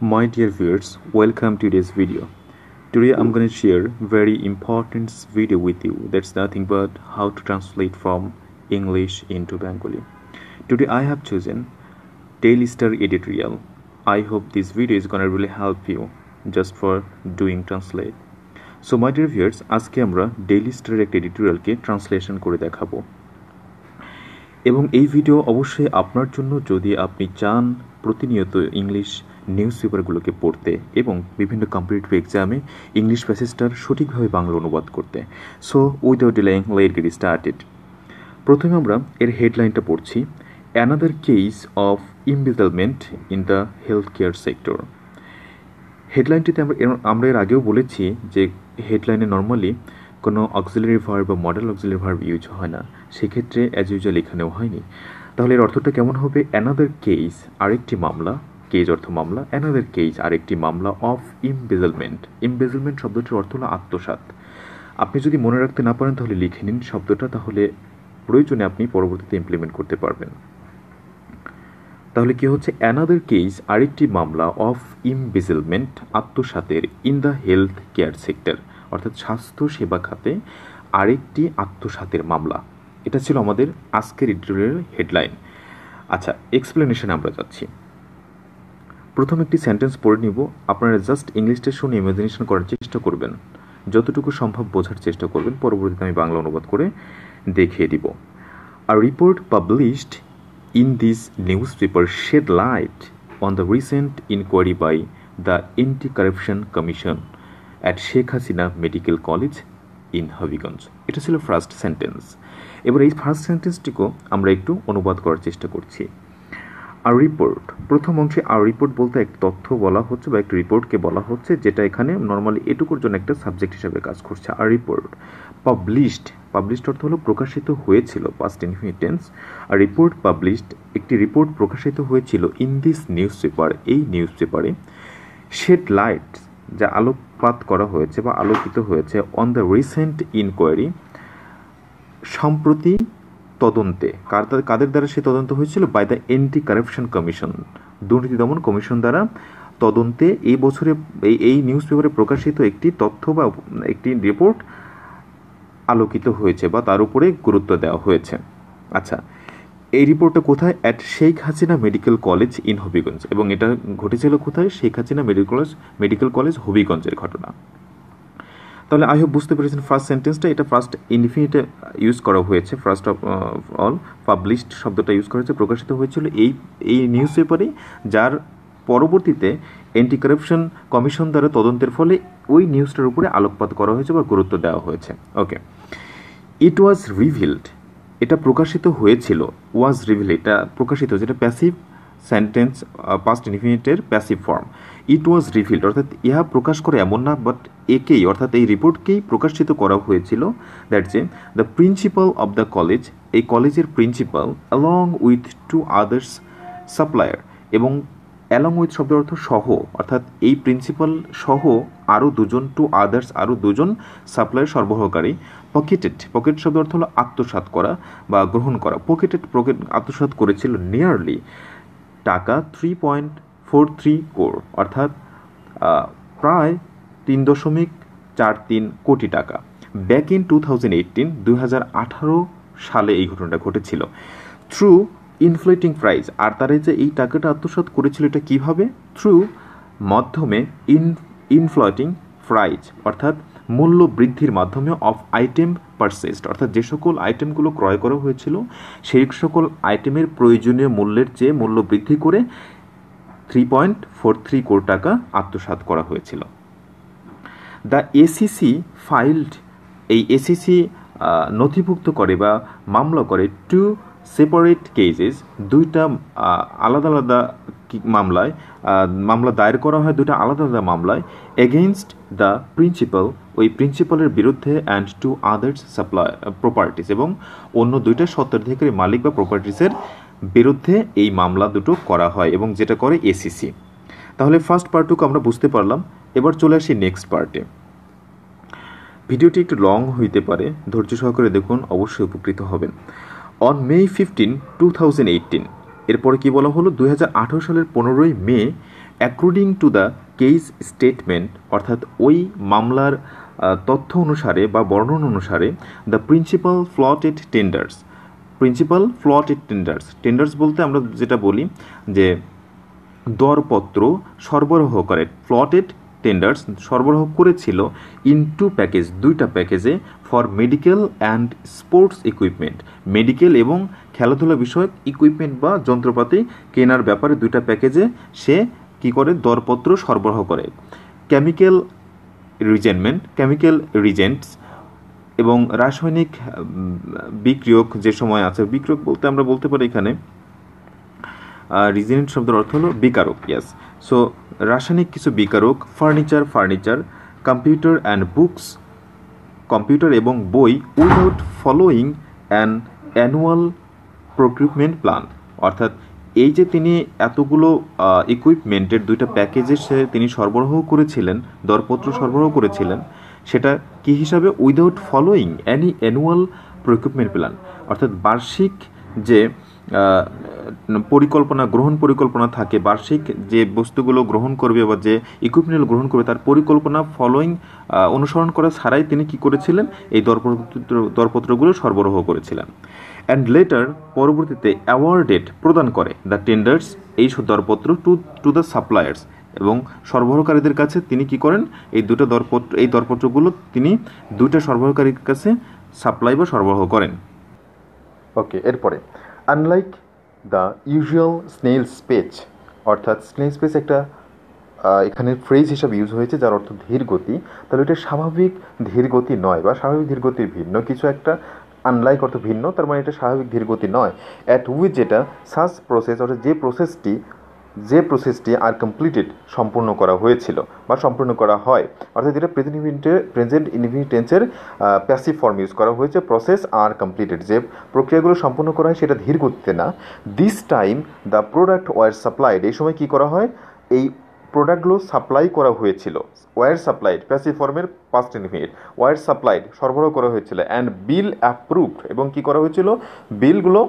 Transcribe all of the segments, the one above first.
My dear viewers, welcome to this video. Today I'm going to share very important video with you. That's nothing but how to translate from English into Bengali. Today I have chosen Daily Star editorial. I hope this video is going to really help you just for doing translate. So my dear viewers, আজকে আমরা Daily Star একটা এডিটোরিয়ালকে translation করে দেখাবো। এবং এই video অবশ্যই আপনার জন্য যদি আপনি চান প্রতিনিয়ত ইংলিশ নিউজ পেপারগুলোকে পড়তে এবং বিভিন্ন কম্পিটিটিভ এক্সামে ইংলিশ প্যাসেজটার সঠিকভাবে বাংলা অনুবাদ করতে। So without delaying let's get started. প্রথমে আমরা এর হেডলাইনটা পড়ছি, another case of embezzlement in the health care sector. হেডলাইনটিতে আমরা এর আগেও বলেছি যে হেডলাইনে নর্মালি কোনো অক্সিলারি ভার্ব বা মডেল অক্সিলারি ভার্ব ইউজ হয় না, সেক্ষেত্রে অ্যাজ ইউজুয়াল এখানেও হয়নি। তাহলে এর অর্থটা কেমন হবে? অ্যানাদার কেস, আরেকটি মামলা, কেস অর্থ মামলা, অ্যানাদার কেস আরেকটি মামলা অফ ইমবেজলমেন্ট। ইমবেজলমেন্ট শব্দটির অর্থ হলো আত্মসাৎ। আপনি যদি মনে রাখতে না পারেন তাহলে লিখে নিন শব্দটা, তাহলে প্রয়োজনে আপনি পরবর্তীতে ইমপ্লিমেন্ট করতে পারবেন। তাহলে কি হচ্ছে? অ্যানাদার কেস আরেকটি মামলা অফ ইমবেজলমেন্ট, আত্মসাতের, in the health care sector, অর্থাৎ স্বাস্থ্য সেবা খাতে আরেকটি আত্মসাতের মামলা। এটা ছিল আমাদের আজকের এডিটোরিয়াল হেডলাইন। আচ্ছা, এক্সপ্লেনেশন আমরা যাচ্ছি। প্রথম একটি সেন্টেন্স পড়ে নিব, আপনারা জাস্ট ইংলিশটা শুনে ইমাজিনেশন করার চেষ্টা করবেন, যতটুকু সম্ভব বোঝার চেষ্টা করবেন, পরবর্তীতে আমি বাংলা অনুবাদ করে দেখিয়ে দিব। আ report published in this newspaper shed light on the recent inquiry by the Anti-Corruption Commission at Sheikh Hasina Medical College in Habiganj. এটা ছিল ফার্স্ট সেন্টেন্স। এবার এই ফার্স্ট সেন্টেন্সটিকেও আমরা একটু অনুবাদ করার চেষ্টা করছি। আর রিপোর্ট, প্রথম অংশে আর রিপোর্ট বলতে এক তথ্য বলা হচ্ছে বা একটা রিপোর্টকে বলা হচ্ছে, যেটা এখানে নর্মালি এটুকুর জন্য একটা সাবজেক্ট হিসেবে কাজ করছে। আর রিপোর্ট পাবলিশড, পাবলিশড অর্থ হলো প্রকাশিত হয়েছিল, পাস্ট ইনফিনিট টেন্স। আর রিপোর্ট পাবলিশড, একটি রিপোর্ট প্রকাশিত হয়েছিল, ইন দিস নিউজ পেপার, এই নিউজ পেপারে, শেড লাইট, যা আলোকপাত করা হয়েছে বা আলোকিত হয়েছে, অন দ্য রিসেন্ট ইনকোয়ারি, সম্প্রতি তদন্তে, কাদের দ্বারা সে তদন্ত হয়েছিল? By the anti corruption commission, দুর্নীতি দমন কমিশন দ্বারা তদন্তে এই বছরে এই নিউজ পেপারে প্রকাশিত একটি তথ্য বা একটি রিপোর্ট আলোকিত হয়েছে বা তার উপরে গুরুত্ব দেওয়া হয়েছে। আচ্ছা, এই রিপোর্টটা কোথায়? At Sheikh Hasina medical college in Habiganj, এবং এটা ঘটেছিল কোথায়? শেখ হাসিনা মেডিকেল কলেজ হবিগঞ্জের ঘটনা। তাহলে আই হোপ বুঝতে পেরেছেন ফার্স্ট সেন্টেন্সটা, এটা ফার্স্ট ইনফিনিটে ইউজ করা হয়েছে, ফার্স্ট অফ অল পাবলিশড শব্দটা ইউজ করা হয়েছে, প্রকাশিত হয়েছিল এই নিউজ পেপারে, যার পরবর্তীতে অ্যান্টি কারাপশন কমিশন দ্বারা তদন্তের ফলে ওই নিউজটার উপরে আলোকপাত করা হয়েছে বা গুরুত্ব দেওয়া হয়েছে। ওকে, ইট ওয়াজ রিভিলড, এটা প্রকাশিত হয়েছিল, ওয়াজ রিভিল, এটা প্রকাশিত, যেটা প্যাসিভ সেন্টেন্স, পাস্ট ইনফিনিটের passive form. It was revealed অর্থাৎ ইহা প্রকাশ করে এমন না, বাট একেই অর্থাৎ এই রিপোর্টকেই প্রকাশিত করা হয়েছিল। That's a the principal of the college, এই কলেজের principal, along with to others supplier, এবং অ্যালং উইথ শব্দের অর্থ সহ, অর্থাৎ এই প্রিন্সিপাল সহ আরও দুজন, টু আদার্স আরও দুজন সাপ্লায়ার সরবরাহকারী, পকেট শব্দের অর্থ হলো আত্মসাৎ করা বা গ্রহণ করা। পকেট আত্মসাৎ করেছিল নিয়ারলি টাকা 3.43 crore, অর্থাৎ প্রায় 3.43 কোটি টাকা। ব্যাক ইন 2018 সালে এই ঘটনাটা ঘটেছিল। থ্রু ইনফ্লেটিং প্রাইস, আর তারা যে এই টাকাটা আত্মসাৎ করেছিল এটা কিভাবে? থ্রু মাধ্যমে, ইনফ্লেটিং প্রাইস অর্থাৎ মূল্য বৃদ্ধির মাধ্যমে, অফ আইটেম পারচেসড অর্থাৎ যে সকল আইটেমগুলো ক্রয় করা হয়েছিল সেই সকল আইটেমের প্রয়োজনীয় মূল্যের চেয়ে মূল্য বৃদ্ধি করে 3.43 কোটি টাকা আত্মসাৎ করা হয়েছিল। দ্য এসিসি ফাইল্ড, এই এসিসি নথিভুক্ত করে বা মামলা করে, টু সেপারেট কেসেস, দুইটা আলাদা আলাদা মামলা দায়ের করা হয়, দুইটা আলাদা আলাদা মামলায়, এগেইনস্ট দ্য প্রিন্সিপাল, ওই প্রিন্সিপালের বিরুদ্ধে, অ্যান্ড টু আদার্স প্রপার্টিস, এবং অন্য দুইটা স্বত্বাধিকারী মালিক বা প্রপার্টিসের বিরুদ্ধে এই মামলা দুটো করা হয়, এবং যেটা করে এসিসি। তাহলে ফার্স্ট পার্টটুকু আমরা বুঝতে পারলাম। এবার চলে আসি নেক্সট পার্টে। ভিডিওটি একটু লং হইতে পারে, ধৈর্য সহকারে দেখুন, অবশ্যই উপকৃত হবেন। অন May 15, 2018, এরপরে কি বলা হলো? 2018 সালের 15ই মে according to the case statement, অর্থাৎ ওই মামলার তথ্য অনুসারে বা বর্ণনা অনুসারে, দ্য প্রিন্সিপাল ফ্লটেড টেন্ডার্স বলতে আমরা যেটা বলি যে দরপত্র সরবরাহ করে, ফ্লটেড টেন্ডার্স সরবরাহ করেছিল ইনটু প্যাকেজ, দুইটা প্যাকেজে, for medical and sports equipment, medical এবং খেলাধুলা বিষয়ক ইকুইপমেন্ট বা যন্ত্রপাতি কেনার ব্যাপারে দুইটা প্যাকেজে সে কি করে দরপত্র সরবরাহ করে। কেমিক্যাল রিজেন্টস এবং রাসায়নিক বিক্রিয়ক যে সময় আছে, বিক্রিয়ক বলতে আমরা বলতে পারি এখানে রিজেন্ট শব্দের অর্থ হলো বিকারক, ইয়াস। সো রাসায়নিক কিছু বিকারক, furniture, computer and books, computer এবং বই, without following an annual procurement plan, অর্থাৎ এই যে তিনি এতগুলো ইকুইপমেন্টের দুইটা প্যাকেজে তিনি সরবরাহ করেছিলেন, দরপত্র সরবরাহ করেছিলেন, সেটা কি হিসাবে? Without following any annual procurement plan, অর্থাৎ বার্ষিক যে পরিকল্পনা থাকে, বার্ষিক যে বস্তুগুলো গ্রহণ করবে বা যে ইকুইপমেন্টগুলো গ্রহণ করবে তার পরিকল্পনা অনুসরণ করা ছাড়াই তিনি কি করেছিলেন? এই দরপত্রগুলো সরবরাহ করেছিলেন। অ্যান্ড লেটার, পরবর্তীতে অ্যাওয়ার্ডেড, প্রদান করে, দ্য টেন্ডার্স, এই দরপত্র টু দ্য সাপ্লায়ার্স, এবং সরবরাহকারীদের কাছে তিনি কি করেন? এই দরপত্রগুলো তিনি দুইটা সরবরাহকারীর কাছে সাপ্লাই বা সরবরাহ করেন। ওকে, এরপরে unlike the usual snails page, অর্থাৎ স্নেলস পেজ একটা এখানে ফ্রেজ হিসাবে ইউজ হয়েছে যার অর্থ ধীর গতি, তাহলে এটা স্বাভাবিক ধীর গতি নয় বা স্বাভাবিক ধীর গতির ভিন্ন কিছু একটা। আনলাইক অর্থ ভিন্ন, তার মানে এটা স্বাভাবিক ধীর গতি নয়। অ্যাট উইচ, যেটা সাচ প্রসেস, অর্থাৎ যে প্রসেসটি আর কমপ্লিটেড, সম্পূর্ণ করা হয়েছিল বা সম্পূর্ণ করা হয়, অর্থাৎ যেটা প্রেজেন্ট ইনফিনিটেন্সের প্যাসিভ ফর্ম ইউজ করা হয়েছে, প্রসেস আর কমপ্লিটেড, যে প্রক্রিয়াগুলো সম্পূর্ণ করা হয় সেটা ধীর গতিতে না। This time the product were supplied, এই সময় কী করা হয়? এই প্রোডাক্টগুলো সাপ্লাই করা হয়েছিল, ওয়ার সাপ্লাইড, প্যাসিভ ফর্মের পাস্ট ইনফিনিট, ওয়ার সাপ্লাইড, সরবরাহ করা হয়েছিল, অ্যান্ড বিল অ্যাপ্রুভড, এবং কী করা হয়েছিল? বিলগুলো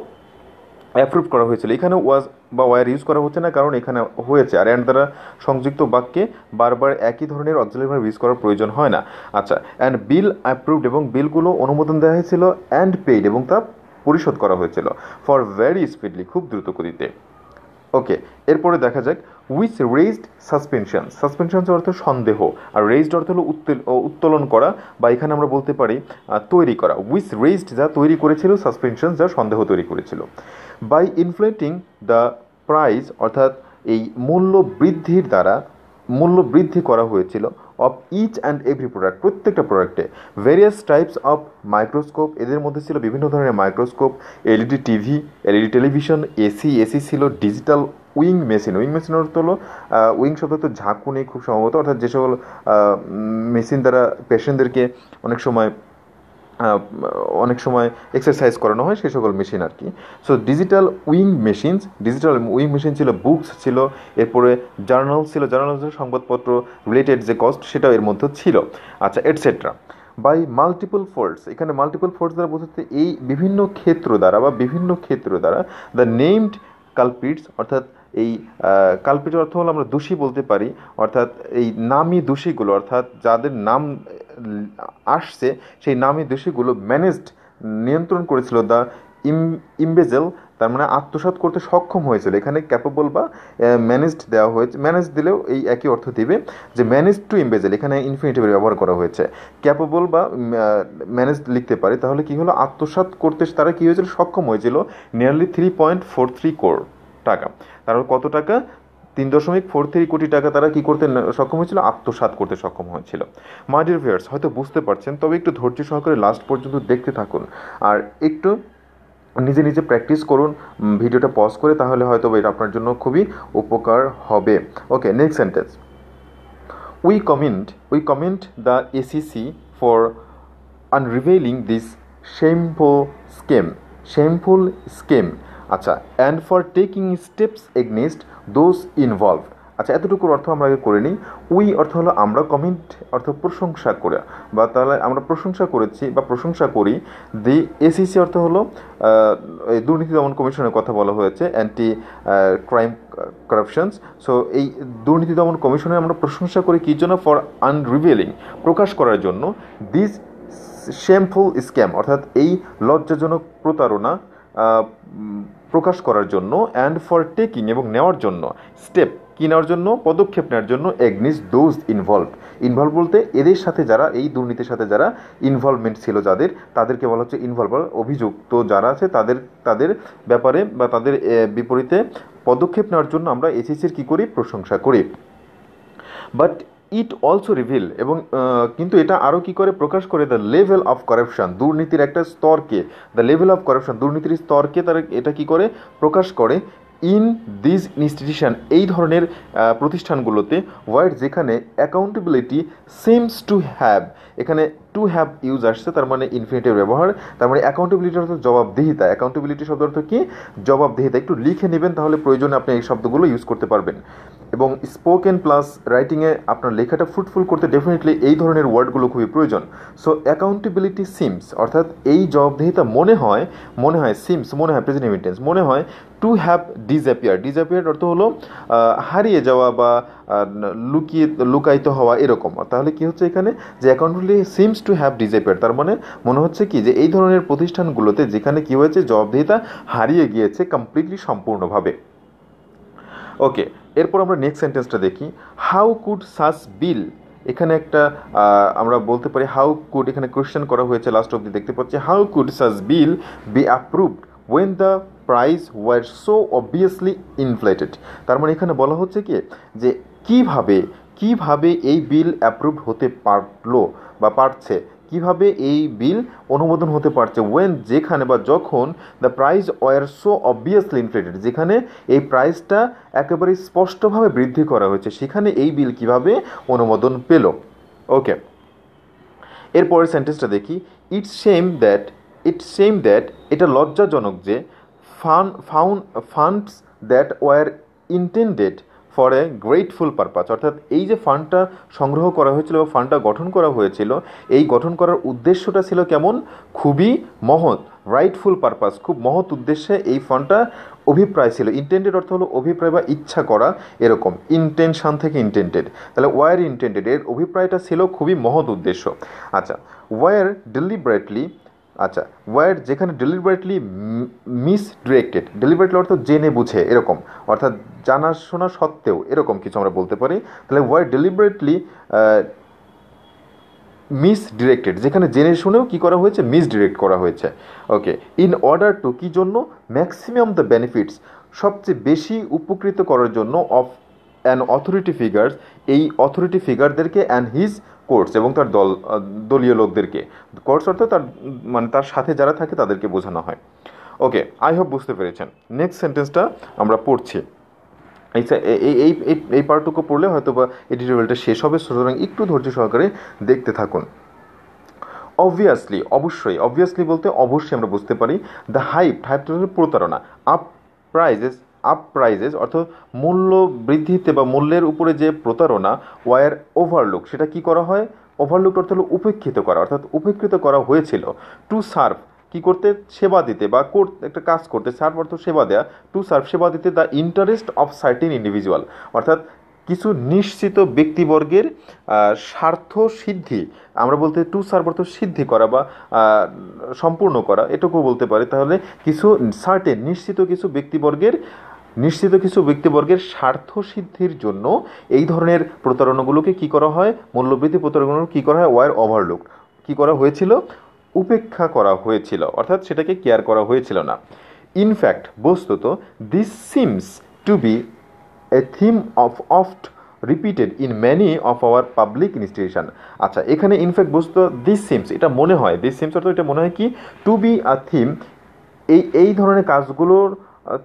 অ্যাপ্রুভ করা হয়েছিল। এখানে ওয়াজ বা ওয়ার ইউজ করা হচ্ছে না, কারণ এখানে হয়েছে, আর অ্যান্ড দ্বারা সংযুক্ত বাক্যে বারবার একই ধরনের অক্সিলারি ভার্ব ইউজ করার প্রয়োজন হয় না। আচ্ছা, অ্যান্ড বিল অ্যাপ্রুভড, এবং বিলগুলো অনুমোদন দেওয়া হয়েছিল, অ্যান্ড পেইড, এবং তা পরিশোধ করা হয়েছিল, ফর ভেরি স্পিডলি, খুব দ্রুত গতিতে। ওকে, এরপরে দেখা যাক উইচ রেজড সাসপেনশন অর্থ সন্দেহ, আর রেজড অর্থ হলো উত্তোলন করা, বা এখানে আমরা বলতে পারি তৈরি করা। উইচ রেজড, যা তৈরি করেছিল, সাসপেনশন, যা সন্দেহ তৈরি করেছিল। বাই ইনফ্লেটিং দ্য প্রাইস, অর্থাৎ এই মূল্য বৃদ্ধি করা হয়েছিল, of each and every product, প্রত্যেকটা প্রোডাক্টে। ভেরিয়াস টাইপস অফ মাইক্রোস্কোপ, এদের মধ্যে ছিল বিভিন্ন ধরনের microscope, LED TV, LED television, AC ছিল, ডিজিটাল উইং মেশিন অর্থ হলো উইং শব্দ তো ঝাঁকুনি খুব সম্ভবত, অর্থাৎ যে সকল মেশিন দ্বারা পেশেন্টদেরকে অনেক সময় এক্সারসাইজ করানো হয়, সেই সকল মেশিন আর কি। সো ডিজিটাল উইং মেশিন ছিল, বুকস ছিল, এরপরে জার্নাল ছিল, সংবাদপত্র রিলেটেড যে কস্ট সেটাও এর মধ্যে ছিল। আচ্ছা, এটসেট্রা। বাই মাল্টিপল ফোর্স, এখানে মাল্টিপল ফোর্স দ্বারা বোঝাচ্ছে এই বিভিন্ন ক্ষেত্র দ্বারা দ্য নেমড কালপিটস, অর্থাৎ এই কালপিট অর্থ হলো আমরা দোষী বলতে পারি, অর্থাৎ এই নামী দোষীগুলো, অর্থাৎ যাদের নাম আসছে সেই নামী দোষীগুলো নিয়ন্ত্রণ করেছিল দ্য ইমবেজেল, তার মানে আত্মসাৎ করতে সক্ষম হয়েছিল। এখানে ক্যাপেবল বা ম্যানেজড দেওয়া হয়েছে, ম্যানেজ দিলেও এই একই অর্থ দিবে, যে ম্যানেজ টু ইমবেজেল, এখানে ইনফিনিটিভের ব্যবহার করা হয়েছে। ক্যাপেবল বা ম্যানেজ লিখতে পারে, তাহলে কি হলো? আত্মসাৎ করতে তারা কি হয়েছিল? সক্ষম হয়েছিল নিয়ারলি 3.43 crore টাকা। তারা কত টাকা? 3.43 কোটি টাকা তারা কি করতে সক্ষম হয়েছিল? আত্মসাৎ করতে সক্ষম হয়েছিল। মাই ডিয়ার ভিউয়ার্স, হয়তো বুঝতে পারছেন, তবে একটু ধৈর্য সহকারে লাস্ট পর্যন্ত দেখতে থাকুন, আর একটু নিজে প্র্যাকটিস করুন ভিডিওটা পজ করে, তাহলে হয়তো এটা আপনার জন্য খুবই উপকার হবে। Okay, next sentence. We commend the ACC for unraveling this shameful scam, আচ্ছা, and for taking steps against those involved. আচ্ছা, এতটুকুর অর্থ আমরা আগে করে নিই। উই অর্থ হলো আমরা, কমেন্ট অর্থ প্রশংসা করা, বা তাহলে আমরা প্রশংসা করেছি বা প্রশংসা করি। দি এসিসি অর্থ হলো এই দুর্নীতি দমন কমিশনের কথা বলা হয়েছে, অ্যান্টি ক্রাইম কারাপশনস। সো এই দুর্নীতি দমন কমিশনের আমরা প্রশংসা করি কী জন্য? ফর আনরিভিলিং, প্রকাশ করার জন্য, দিস শেমফুল স্ক্যাম অর্থাৎ এই লজ্জাজনক প্রতারণা প্রকাশ করার জন্য, অ্যান্ড ফর টেকিং এবং নেওয়ার জন্য, স্টেপ কী নেওয়ার জন্য? পদক্ষেপ নেওয়ার জন্য, এগনিস্ট দোজ ইনভলভ বলতে এদের সাথে যারা, এই দুর্নীতির সাথে যারা ইনভলভমেন্ট ছিল যাদের, তাদেরকে বলা হচ্ছে ইনভলভ, অভিযুক্ত যারা আছে তাদের ব্যাপারে বা তাদের বিপরীতে পদক্ষেপ নেওয়ার জন্য আমরা এসিসির কী করি? প্রশংসা করি। বাট ইট অলসো রিভিল, এবং কিন্তু এটা আরও কী করে? প্রকাশ করে দ্য লেভেল অফ কারাপশন, দুর্নীতির একটা স্তরকে, দ্য লেভেল অফ কারাপশন, দুর্নীতির স্তরকে তারা এটা কী করে? প্রকাশ করে ইন দিস ইনস্টিটিউশন, এই ধরনের প্রতিষ্ঠানগুলোতে, ওয়ার্ড যেখানে অ্যাকাউন্টেবিলিটি সিমস টু হ্যাভ, এখানে টু হ্যাভ ইউজ আসছে, তার মানে ইনফিনিটিভ ব্যবহার, তার মানে অ্যাকাউন্টেবিলিটি অর্থ জবাবদিহিতা। অ্যাকাউন্টেবিলিটি শব্দ অর্থ কি? জবাবদিহিতা। একটু লিখে নেবেন, তাহলে প্রয়োজনে আপনি এই শব্দগুলো ইউজ করতে পারবেন। এবং স্পোকেন প্লাস রাইটিংয়ে আপনার লেখাটা ফ্রুটফুল করতে ডেফিনেটলি এই ধরনের ওয়ার্ডগুলো খুবই প্রয়োজন। সো অ্যাকাউন্টেবিলিটি সিমস অর্থাৎ এই জবাবদিহিতা মনে হয় সিমস মনে হয় প্রেজেন্ট ইনটেন্স, মনে হয় টু হ্যাভ ডিসঅ্যাপিয়ার্ড অর্থ হলো হারিয়ে যাওয়া বা লুকায়িত হওয়া, এরকম। তাহলে কি হচ্ছে এখানে? যে accountability seems to have disappeared, তার মানে মনে হচ্ছে কি যে এই ধরনের প্রতিষ্ঠানগুলোতে যেখানে কি হয়েছে, জবাবদিহিতা হারিয়ে গিয়েছে কমপ্লিটলি, সম্পূর্ণভাবে। ওকে, এরপর আমরা নেক্সট সেন্টেন্সটা দেখি। হাউ কুড সাচ বিল, এখানে একটা আমরা বলতে পারি হাউ কুড, এখানে কোয়েশ্চেন করা হয়েছে, লাস্ট অবধি দেখতে পাচ্ছি। How could such bill be approved when the price were so obviously inflated, তার মানে এখানে বলা হচ্ছে কি যে কিভাবে এই বিল অ্যাপ্রুভড হতে পারলো বা পারছে, কিভাবে এই বিল অনুমোদন হতে পারছে, ওয়েন যেখানে বা যখন the price were so obviously inflated, যেখানে এই প্রাইসটা একেবারে স্পষ্টভাবে বৃদ্ধি করা হয়েছে, সেখানে এই বিল কিভাবে অনুমোদন পেল। ওকে, এরপরের সেন্টেন্সটা দেখি। ইটস সেম দ্যাট, এটা লজ্জাজনক যে funds that were intended for a grateful purpose, অর্থাৎ এই যে ফান্ডটা সংগ্রহ করা হয়েছিল বা ফান্ডটা গঠন করা হয়েছিল, এই গঠন করার উদ্দেশ্যটা ছিল কেমন? খুবই মহৎ, রাইটফুল পারপাস, খুব মহৎ উদ্দেশ্যে এই ফান্ডটা অভিপ্রায় ছিল। ইন্টেন্ডেড অর্থ হলো অভিপ্রায় বা ইচ্ছা করা, এরকম। ইন্টেনশন থেকে ইন্টেন্ডেড, তাহলে ওয়ার ইন্টেন্ডেড, এর অভিপ্রায়টা ছিল খুবই মহৎ উদ্দেশ্য। আচ্ছা, ওয়ার যেখানে ডেলিবারেটলি ডেলিবারেটলি অর্থ জেনে বুঝে, এরকম, অর্থাৎ জানাশোনা সত্ত্বেও, এরকম কিছু আমরা বলতে পারি। তাহলে ওয়ার ডেলিবারেটলি মিসডিরেক্টেড, যেখানে জেনে শুনেও কী করা হয়েছে? মিসডিরেক্ট করা হয়েছে। ওকে, ইন অর্ডার টু, কী জন্য? ম্যাক্সিমাম দ্য বেনিফিটস, সবচেয়ে বেশি উপকৃত করার জন্য, অফ অ্যান অথরিটি ফিগার্স, এই অথরিটি ফিগারদেরকে, অ্যান্ড হিজ কোর্টস, এবং তার দলীয় লোকদেরকে। কোর্টস অর্থাৎ তার সাথে যারা থাকে তাদেরকে বোঝানো হয়। ওকে, আই হোপ বুঝতে পেরেছেন। নেক্সট সেন্টেন্সটা আমরা পড়ছি। এই পার্টটুকু পড়লে হয়তো বা এডিটোরিয়ালটা শেষ হবে, সুতরাং একটু ধৈর্য সহকারে দেখতে থাকুন। অবভিয়াসলি বলতে অবশ্যই আমরা বুঝতে পারি। দ্য হাইপটা হলো প্রতারণা। আপ প্রাইজেস অর্থাৎ মূল্য বৃদ্ধিতে বা মূল্যের উপরে যে প্রতারণা, ওয়ার ওভারলুক, সেটা কি করা হয়? ওভারলুক অর্থ হলো উপেক্ষিত করা, অর্থাৎ উপেক্ষিত করা হয়েছিল। টু সার্ভ, কী করতে? সেবা দিতে বা একটা কাজ করতে। সার্ভ অর্থ সেবা দেয়া, টু সার্ভ সেবা দিতে, the interest of certain individual, অর্থাৎ কিছু নিশ্চিত ব্যক্তিবর্গের স্বার্থ সিদ্ধি, আমরা বলতে টু সার্ভ অর্থ সিদ্ধি করা বা সম্পূর্ণ করা, এটুকু বলতে পারি। তাহলে কিছু সার্টেন নিশ্চিত কিছু ব্যক্তিবর্গের স্বার্থ সিদ্ধির জন্য এই ধরনের প্রতারণাগুলোকে কী করা হয়? মূল্যবৃদ্ধি প্রতারণাগুলো কী করা হয়? ওয়ার ওভারলুক, কী করা হয়েছিল? উপেক্ষা করা হয়েছিল, অর্থাৎ সেটাকে কেয়ার করা হয়েছিল না। ইনফ্যাক্ট, বস্তুত, this seems to be a theme oft repeated in many of our public institution. আচ্ছা, এখানে ইনফ্যাক্ট বস্তুত দিস সিমস, এটা মনে হয়, দিস সিমস অর্থাৎ এটা মনে হয় কি? টু বি আ থিম, এই ধরনের কাজগুলোর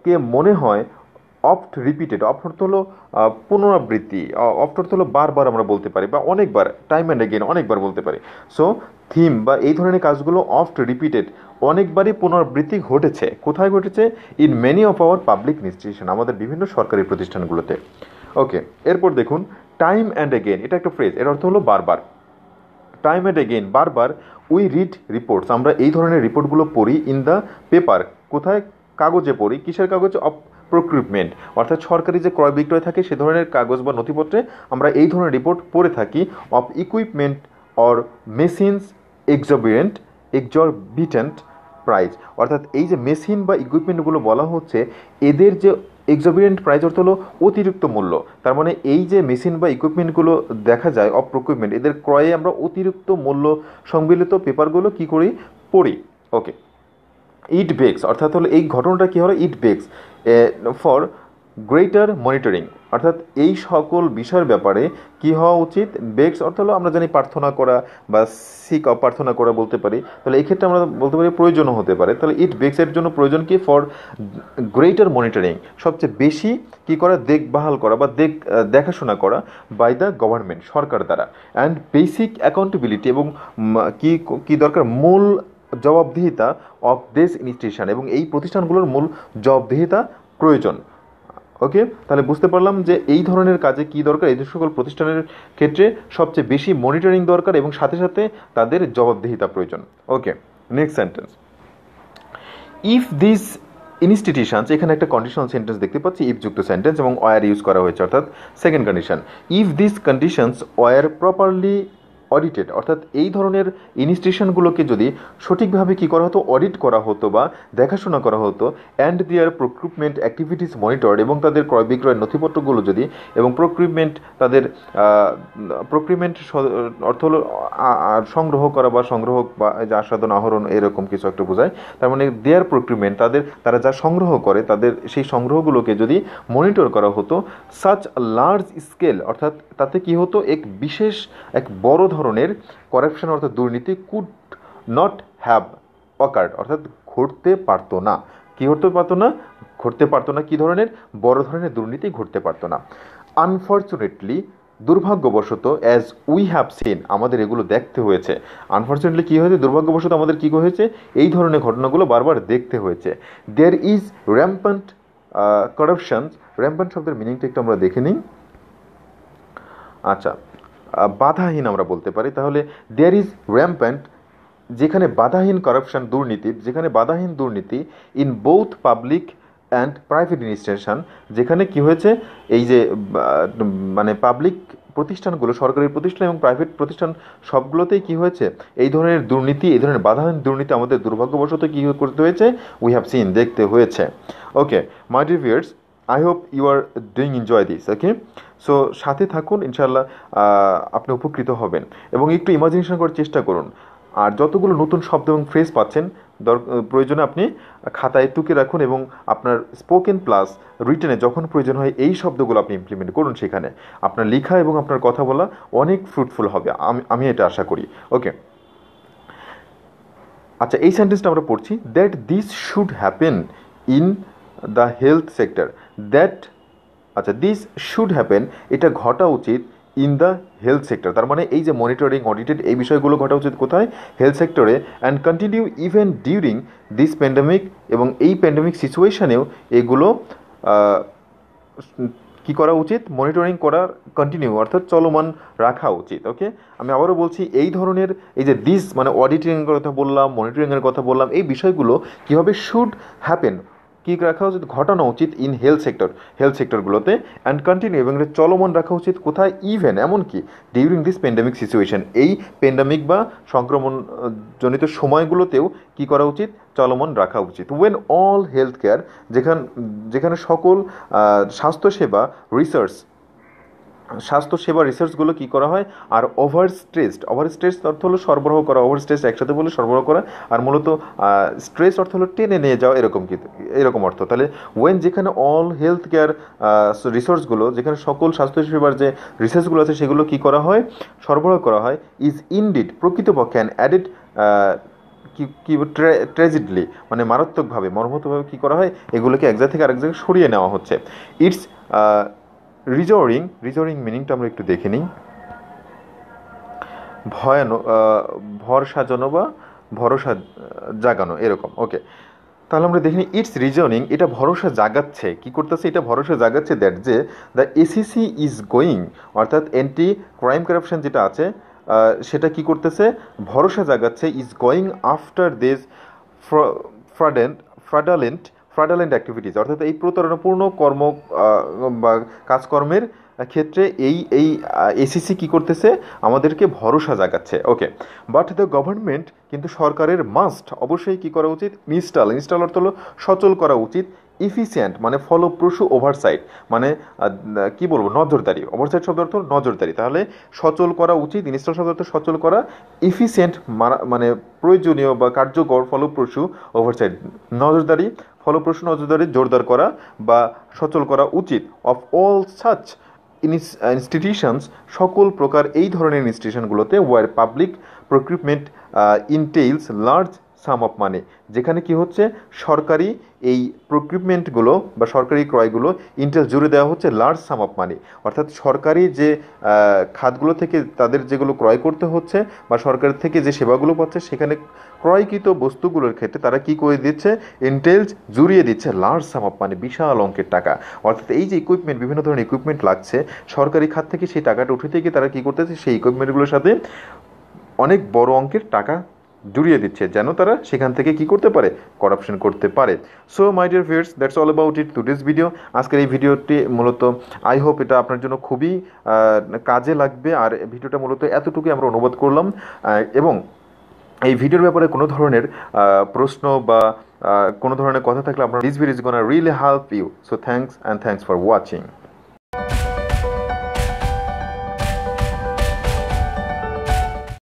কে মনে হয় অফট রিপিটেড, অর্থ হলো পুনরাবৃত্তি, অর্থ হলো বারবার আমরা বলতে পারি বা অনেকবার, টাইম অ্যান্ড এগেন, অনেকবার বলতে পারি। সো থিম বা এই ধরনের কাজগুলো অফট রিপিটেড, অনেকবারই পুনরাবৃত্তি ঘটেছে। কোথায় ঘটেছে? In many of our public institution, আমাদের বিভিন্ন সরকারি প্রতিষ্ঠানগুলোতে। ওকে, এরপর দেখুন টাইম অ্যান্ড এগেন, এটা একটা ফ্রেজ, এর অর্থ হলো বারবার। টাইম অ্যান্ড এগেন, বারবার উই রিড রিপোর্টস, আমরা এই ধরনের রিপোর্টগুলো পড়ি ইন দ্য পেপার, কোথায়, কাগজে পড়ি, কিসের কাগজ, অফ প্রক্রিপমেন্ট, অর্থাৎ সরকারি যে ক্রয় বিক্রয় থাকে সে ধরনের কাগজ বা নথিপত্রে আমরা এই ধরনের রিপোর্ট পড়ে থাকি। Of equipment or machines exorbitant price, অর্থাৎ এই যে মেশিন বা ইকুইপমেন্টগুলো বলা হচ্ছে এদের যে এক্সরবিটেন্ট প্রাইস অর্থ হলো অতিরিক্ত মূল্য, তার মানে এই যে মেশিন বা ইকুইপমেন্টগুলো দেখা যায় অফ প্রকুইপমেন্ট, এদের ক্রয়ে আমরা অতিরিক্ত মূল্য সংবলিত পেপারগুলো কি করি, পড়ি। ওকে, ইট বেক্স, অর্থাৎ হলো এই ঘটনাটা কী হলো, ইট বেক্স ফর গ্রেটার মনিটরিং, অর্থাৎ এই সকল বিষয়ের ব্যাপারে কি হওয়া উচিত, বেক্স অর্থ হলো আমরা জানি প্রার্থনা করা বা প্রার্থনা করা বলতে পারি, তাহলে এই ক্ষেত্রে আমরা বলতে পারি প্রয়োজনও হতে পারে, তাহলে ইট বেক্সের জন্য প্রয়োজন কি, ফর গ্রেটার মনিটরিং, সবচেয়ে বেশি কি করা, দেখভাল করা বা দেখাশোনা করা বাই দ্য গভর্নমেন্ট, সরকার দ্বারা, অ্যান্ড বেসিক অ্যাকাউন্টেবিলিটি, এবং কি দরকার, মূল জবাবদিহিতা অফ দিস ইনস্টিটিউশন, এবং এই প্রতিষ্ঠানগুলোর মূল জবাবদিহিতা প্রয়োজন। ওকে, তাহলে বুঝতে পারলাম যে এই ধরনের কাজে কি দরকার, এই সকল প্রতিষ্ঠানের ক্ষেত্রে সবচেয়ে বেশি মনিটরিং দরকার এবং সাথে সাথে তাদের জবাবদিহিতা প্রয়োজন। Okay, next sentence, if this institutions, এখানে একটা কন্ডিশনাল সেন্টেন্স দেখতে পাচ্ছি, ইফ যুক্ত সেন্টেন্স এবং ওয়ার ইউজ করা হয়েছে, অর্থাৎ second condition, if this conditions were properly audited, অর্থাৎ এই ধরনের ইনস্টিটিউশনগুলোকে যদি সঠিকভাবে কী করা হতো, অডিট করা হতো বা দেখাশোনা করা হতো, অ্যান্ড দেয়ার প্রক্রুটমেন্ট অ্যাক্টিভিটিস মনিটর্ড, এবং তাদের ক্রয় বিক্রয়ের নথিপত্রগুলো যদি, এবং তাদের প্রক্রিপমেন্ট অর্থ হলো সংগ্রহ করা বা সংগ্রহ বা যে আস্বাদন আহরণ এরকম কিছু একটা বোঝায়, তার মানে দেয়ার প্রক্রিপমেন্ট, তারা যা সংগ্রহ করে তাদের সেই সংগ্রহগুলোকে যদি মনিটর করা হতো, সাচ লার্জ স্কেল, অর্থাৎ তাতে কি হতো, এক বড় ধরনের করাপশন অর্থাৎ দুর্নীতি কুড নট হ্যাভ অকার্ড, অর্থাৎ ঘটতে পারতো না, ঘটতে পারতো না, কি ধরনের, বড় ধরনের দুর্নীতি ঘটতে পারতো না। আনফর্চুনেটলি, দুর্ভাগ্যবশত, অ্যাজ উই হ্যাভ সিন, আমাদের এগুলো দেখতে হয়েছে। আনফর্চুনেটলি কী হয়েছে, দুর্ভাগ্যবশত আমাদের কী হয়েছে, এই ধরনের ঘটনাগুলো বারবার দেখতে হয়েছে। দেয়ার ইজ র্যাম্পান্ট করাপশন, র্যাম্পান্ট শব্দের মিনিংটা একটু আমরা দেখে নিই। আচ্ছা, বাধাহীন আমরা বলতে পারি, তাহলে দেয়ার ইজ র্যাম্প্যান্ট, যেখানে বাধাহীন কারাপশন, দুর্নীতি, যেখানে বাধাহীন দুর্নীতি, in both public and private institution, যেখানে কি হয়েছে, এই যে মানে পাবলিক প্রতিষ্ঠানগুলো, সরকারি প্রতিষ্ঠান এবং প্রাইভেট প্রতিষ্ঠান সবগুলোতেই কি হয়েছে, এই ধরনের দুর্নীতি, এই ধরনের বাধাহীন দুর্নীতি আমাদের দুর্ভাগ্যবশত কী করতে হয়েছে, উই হ্যাভ সিন, দেখতে হয়েছে। Okay my dear viewers, I hope you are doing enjoy this. Okay, so সাথে থাকুন, ইনশাল্লাহ আপনি উপকৃত হবেন এবং একটু ইমাজিনেশন করার চেষ্টা করুন। আর যতগুলো নতুন শব্দ এবং ফ্রেজ পাচ্ছেন প্রয়োজনে আপনি খাতায় টুকে রাখুন এবং আপনার স্পোকেন প্লাস রিটেনে যখন প্রয়োজন হয় এই শব্দগুলো আপনি ইমপ্লিমেন্ট করুন, সেখানে আপনার লেখা এবং আপনার কথা বলা অনেক ফ্রুটফুল হবে, আমি এটা আশা করি। ওকে, আচ্ছা, এই সেন্টেন্সটা আমরা পড়ছি, that this should happen in the health sector, this should happen, এটা ঘটা উচিত, ইন দ্য হেলথ সেক্টর, তার মানে এই যে মনিটরিং, অডিটেড, এই বিষয়গুলো ঘটা উচিত কোথায়, হেলথ সেক্টরে, and continue even during this pandemic, এবং এই প্যান্ডেমিক সিচুয়েশানেও এগুলো কি করা উচিত, মনিটরিং করার কন্টিনিউ অর্থাৎ চলমান রাখা উচিত। ওকে, আমি আবারও বলছি, এই ধরনের এই যে দিস মানে অডিটিংয়ের কথা বললাম, মনিটরিংয়ের কথা বললাম, এই বিষয়গুলো কীভাবে শুড হ্যাপেন, কী রাখা উচিত, ঘটানো উচিত, ইন হেলথ সেক্টরগুলোতে, অ্যান্ড কন্টিনিউ, এবং চলমান রাখা উচিত কোথায়, ইভেন এমনকি ডিউরিং দিস প্যান্ডেমিক সিচুয়েশন, এই প্যান্ডেমিক বা সংক্রমণজনিত সময়গুলোতেও কী করা উচিত, চলমান রাখা উচিত। ওয়েন অল হেলথ কেয়ার, যেখানে সকল স্বাস্থ্যসেবা রিসার্চগুলো কী করা হয়, আর ওভারস্ট্রেসড অর্থ হলো সরবরাহ করা, ওভারস্ট্রেস একসাথে বলে সরবরাহ করা, আর মূলত স্ট্রেস অর্থ হলো টেনে নিয়ে যাওয়া, এরকম অর্থ। তাহলে ওয়েন, যেখানে অল হেলথ কেয়ার রিসোর্সগুলো, যেখানে সকল স্বাস্থ্যসেবার যে রিসার্চগুলো আছে সেগুলো কী করা হয়, সরবরাহ করা হয়, ইজ ইনডিড, প্রকৃতপক্ষে, অ্যান্ড অ্যাডেড ট্র্যাজেডলি, মানে মারাত্মকভাবে, মর্মাহতভাবে কী করা হয়, এগুলোকে এক জায়গা থেকে আরেক জায়গায় সরিয়ে নেওয়া হচ্ছে। ইটস রিজোরিং মিনিংটা আমরা একটু দেখে নিই, ভর সাজানো বা ভরসা জাগানো, এরকম। ওকে, তাহলে আমরা দেখিনি ইটস রিজনিং, এটা ভরসা জাগাচ্ছে, কি করতেছে, এটা ভরসা জাগাচ্ছে দ্যাট যে দ্য এসিসি ইজ গোয়িং, অর্থাৎ অ্যান্টি ক্রাইম কারাপশন যেটা আছে সেটা কি করতেছে, ভরসা জাগাচ্ছে, ইজ গোয়িং আফটার দিস ফ্রডেন্ট ফ্রডালেন্ট ফ্রডালেন্ট অ্যাক্টিভিটিস, অর্থাৎ এই প্রতারণাপূর্ণ কর্ম বা কাজকর্মের ক্ষেত্রে এই এসিসি কি করতেছে, আমাদেরকে ভরসা জাগাচ্ছে। ওকে, বাট দ্য গভর্নমেন্ট, কিন্তু সরকারের মাস্ট, অবশ্যই কি করা উচিত, ইনস্টল অর্থ হলো সচল করা উচিত, ইফিসিয়েন্ট মানে ফলপ্রসূ, ওভারসাইট মানে কি বলবো, নজরদারি, ওভারসাইট শব্দ অর্থ নজরদারি, তাহলে সচল করা উচিত, ইনস্টল শব্দ অর্থ সচল করা, ইফিসিয়েন্ট মানে প্রয়োজনীয় বা কার্যকর, ফলপ্রসূ, ওভারসাইট নজরদারি, ফলপ্রসূ নজরদারি জোরদার করা বা সচল করা উচিত, অফ অল সাচ ইনস্টিটিউশনস, সকল প্রকার এই ধরনের ইনস্টিটিউশনগুলোতে where public procurement entails large sum of money, যেখানে কি হচ্ছে, সরকারি এই প্রক্রিপমেন্টগুলো বা সরকারি ক্রয়গুলো ইন্টেল জুড়ে দেওয়া হচ্ছে লার্জ সাম অফ মানি, অর্থাৎ সরকারি যে খাতগুলো থেকে তাদের যেগুলো ক্রয় করতে হচ্ছে বা সরকার থেকে যে সেবাগুলো পাচ্ছে সেখানে ক্রয়কৃত বস্তুগুলোর ক্ষেত্রে তারা কি করে দিচ্ছে, ইন্টেলস জুড়িয়ে দিচ্ছে লার্জ সাম অফ মানি, বিশাল অঙ্কের টাকা, অর্থাৎ এই যে ইকুইপমেন্ট, বিভিন্ন ধরনের ইকুইপমেন্ট লাগছে সরকারি খাত থেকে, সেই টাকাটা উঠে থেকে তারা কি করতেছে, সেই ইকুইপমেন্টগুলোর সাথে অনেক বড় অঙ্কের টাকা জুড়িয়ে দিচ্ছে, যেন তারা সেখান থেকে কি করতে পারে, করাপশন করতে পারে। So my dear viewers, that's all about it today's video. আজকের এই ভিডিওটি মূলত আই হোপ এটা আপনার জন্য খুবই কাজে লাগবে, আর ভিডিওটা মূলত এতটুকুই আমরা অনুবাদ করলাম, এবং এই ভিডিওর ব্যাপারে কোনো ধরনের প্রশ্ন বা কোনো ধরনের কথা থাকলে আপনার, this video is gonna really help you. So thanks for watching.